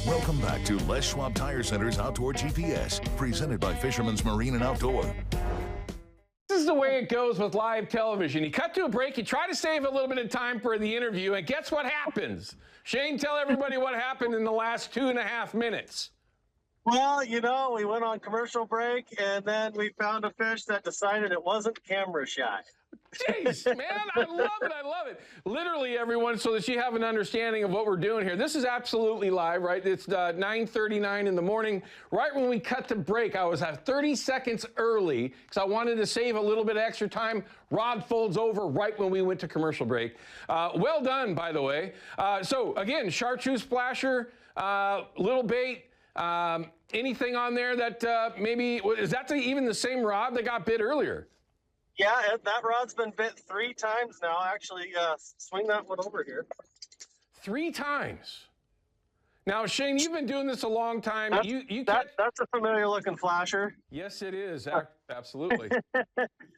Welcome back to Les Schwab Tire Center's Outdoor GPS, presented by Fisherman's Marine and Outdoor. This is the way it goes with live television. You cut to a break, you try to save a little bit of time for the interview, and guess what happens? Shane, tell everybody what happened in the last 2.5 minutes. Well, you know, we went on commercial break, and then we found a fish that decided it wasn't camera shy. Jeez, man, I love it. I love it. Literally, everyone, so that you have an understanding of what we're doing here. This is absolutely live, right? It's 9:39 in the morning. Right when we cut to break, I was at 30 seconds early because I wanted to save a little bit of extra time. Rod folds over right when we went to commercial break. Well done, by the way. So, again, chartreuse splasher, little bait. Anything on there that maybe, is that even the same rod that got bit earlier? Yeah, that rod's been bit 3 times now. Actually, swing that one over here. 3 times. Now, Shane, you've been doing this a long time. That's a familiar looking flasher. Yes, it is. Absolutely.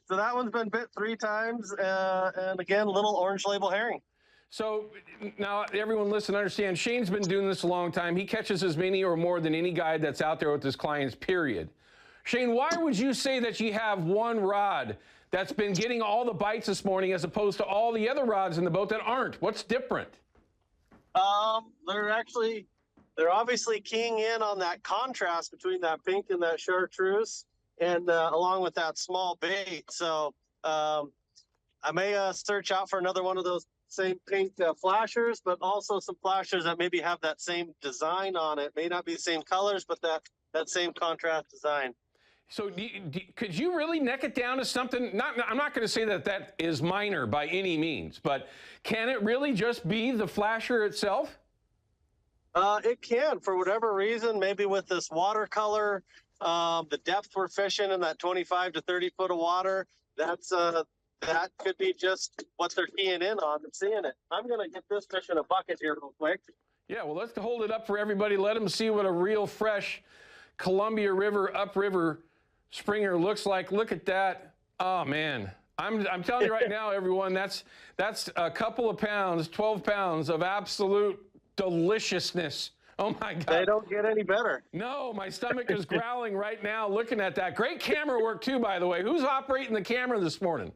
So that one's been bit 3 times, and again, little orange label herring. So now everyone listen, understand, Shane's been doing this a long time. He catches as many or more than any guide that's out there with his clients, period. Shane, why would you say that you have one rod that's been getting all the bites this morning as opposed to all the other rods in the boat that aren't? What's different? They're obviously keying in on that contrast between that pink and that chartreuse, and along with that small bait. So I may search out for another one of those same pink flashers, but also some flashers that maybe have that same design on it. May not be the same colors, but that same contrast design. So could you really neck it down to something? I'm not going to say that is minor by any means, but can it really just be the flasher itself? It can, for whatever reason, maybe with this watercolor, the depth we're fishing in that 25 to 30 foot of water, that could be just what they're keying in on and seeing it. I'm going to get this fish in a bucket here real quick. Yeah, well, let's hold it up for everybody. Let them see what a real fresh Columbia River, upriver Springer looks like. Look at that. Oh, man. I'm telling you right now, everyone, that's a couple of pounds, 12 pounds of absolute deliciousness. Oh, my God. They don't get any better. No, my stomach is growling right now looking at that. Great camera work, too, by the way. Who's operating the camera this morning?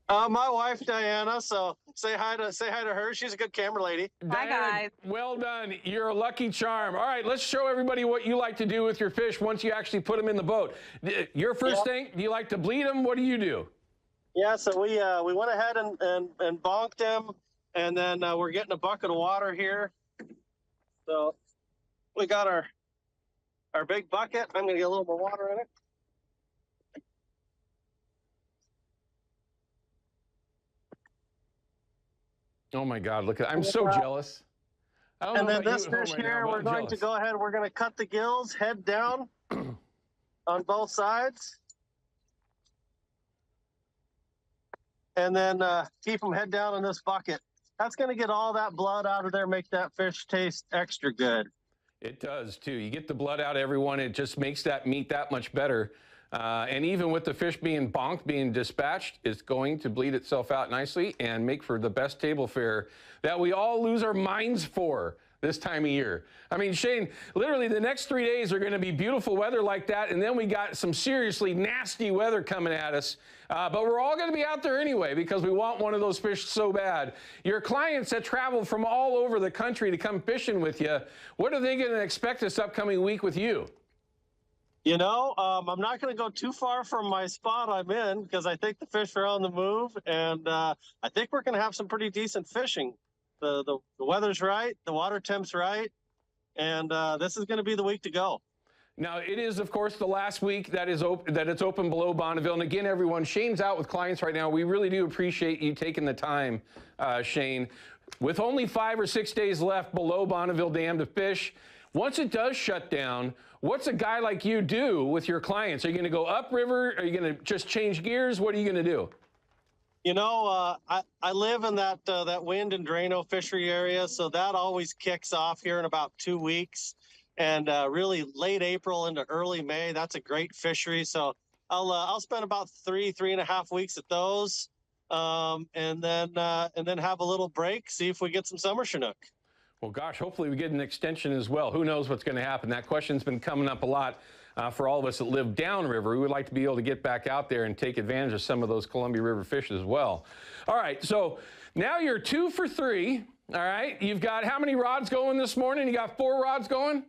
My wife, Diana, so say hi to her. She's a good camera lady. Diana, hi, guys. Well done. You're a lucky charm. All right, let's show everybody what you like to do with your fish once you actually put them in the boat. Your first thing, do you like to bleed them? What do you do? Yeah, so we went ahead and bonked them, and then we're getting a bucket of water here. So we got our big bucket. I'm going to get a little more water in it. Oh my God, look at I'm so jealous. And then this fish here, we're going to go ahead, we're going to cut the gills, head down on both sides. And then keep them head down in this bucket. That's going to get all that blood out of there, make that fish taste extra good. It does too. You get the blood out, everyone. It just makes that meat that much better. And even with the fish being bonked, being dispatched, it's going to bleed itself out nicely and make for the best table fare that we all lose our minds for this time of year. I mean, Shane, literally the next 3 days are going to be beautiful weather like that, and then we got some seriously nasty weather coming at us. But we're all going to be out there anyway because we want one of those fish so bad. Your clients that travel from all over the country to come fishing with you, what are they going to expect this upcoming week with you? You know, I'm not going to go too far from my spot I'm in because I think the fish are on the move, and I think we're going to have some pretty decent fishing. The weather's right, the water temp's right, and this is going to be the week to go. Now, it is, of course, the last week that it's open below Bonneville. And again, everyone, Shane's out with clients right now. We really do appreciate you taking the time, Shane. With only 5 or 6 days left below Bonneville Dam to fish, once it does shut down, what's a guy like you do with your clients? Are you going to go upriver? Are you going to just change gears? What are you going to do? You know, I live in that wind and Drano fishery area, so that always kicks off here in about 2 weeks. And really late April into early May, that's a great fishery. So I'll spend about 3.5 weeks at those, and then have a little break, see if we get some summer Chinook. Well, gosh, hopefully we get an extension as well. Who knows what's going to happen? That question's been coming up a lot for all of us that live downriver. We would like to be able to get back out there and take advantage of some of those Columbia River fish as well. All right, so now you're 2 for 3. All right, you've got how many rods going this morning? You got 4 rods going?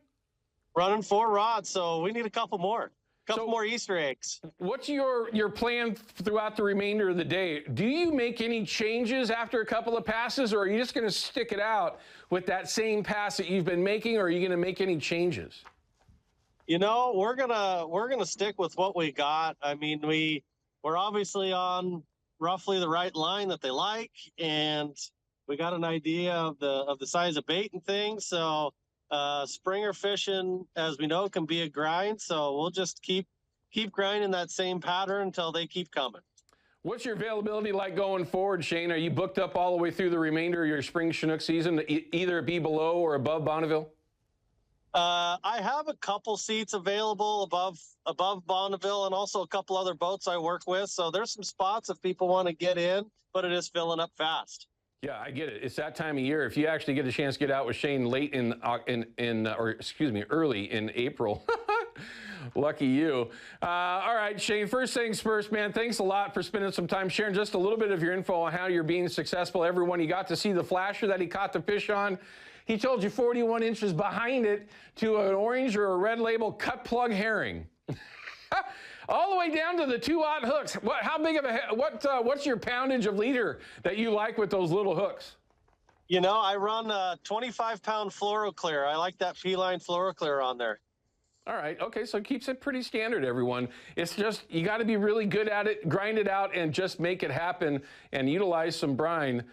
Running 4 rods, so we need a couple more. Couple more Easter eggs. What's your plan throughout the remainder of the day? Do you make any changes after a couple of passes, or are you just going to stick it out with that same pass that you've been making, or are you going to make any changes? You know, we're gonna stick with what we got. I mean, we're obviously on roughly the right line that they like, and we got an idea of the size of bait and things. So springer fishing, as we know, can be a grind. So we'll just keep grinding that same pattern until they keep coming. What's your availability like going forward, Shane? Are you booked up all the way through the remainder of your spring Chinook season, either be below or above Bonneville? I have a couple seats available above Bonneville, and also a couple other boats I work with. So there's some spots if people want to get in, but it is filling up fast. Yeah, I get it. It's that time of year. If you actually get a chance to get out with Shane late early in April, lucky you. All right, Shane, first things first, man, thanks a lot for spending some time sharing just a little bit of your info on how you're being successful. Everyone, you got to see the flasher that he caught the fish on. He told you 41 inches behind it to an orange or a red label cut plug herring. All the way down to the 2-aught hooks. How big of what's your poundage of leader that you like with those little hooks? You know, I run a 25-pound fluoroclear. I like that P-line fluoroclear on there. All right. Okay. So it keeps it pretty standard, everyone. It's just, you got to be really good at it, grind it out, and just make it happen, and utilize some brine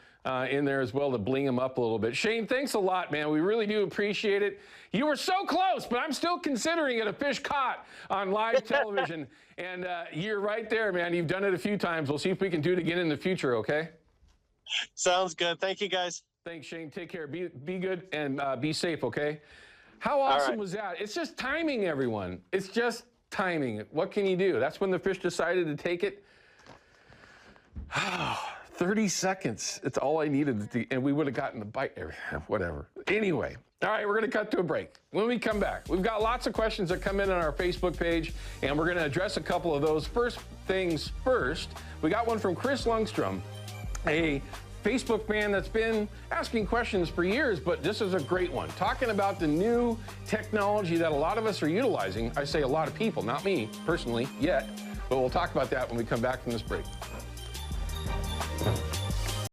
in there as well to bling them up a little bit. Shane, thanks a lot, man. We really do appreciate it. You were so close, but I'm still considering it a fish caught on live television. And you're right there, man. You've done it a few times. We'll see if we can do it again in the future, okay? Sounds good. Thank you, guys. Thanks, Shane. Take care. Be good and be safe, okay? How awesome was that? It's just timing, everyone. It's just timing. What can you do? That's when the fish decided to take it. 30 seconds. It's all I needed to, and we would have gotten the bite. Whatever. Anyway, all right, we're going to cut to a break. When we come back, we've got lots of questions that come in on our Facebook page, and we're going to address a couple of those. First things first, we got one from Chris Lundstrom, a Facebook fan that's been asking questions for years, but this is a great one. Talking about the new technology that a lot of us are utilizing. I say a lot of people, not me personally yet, but we'll talk about that when we come back from this break.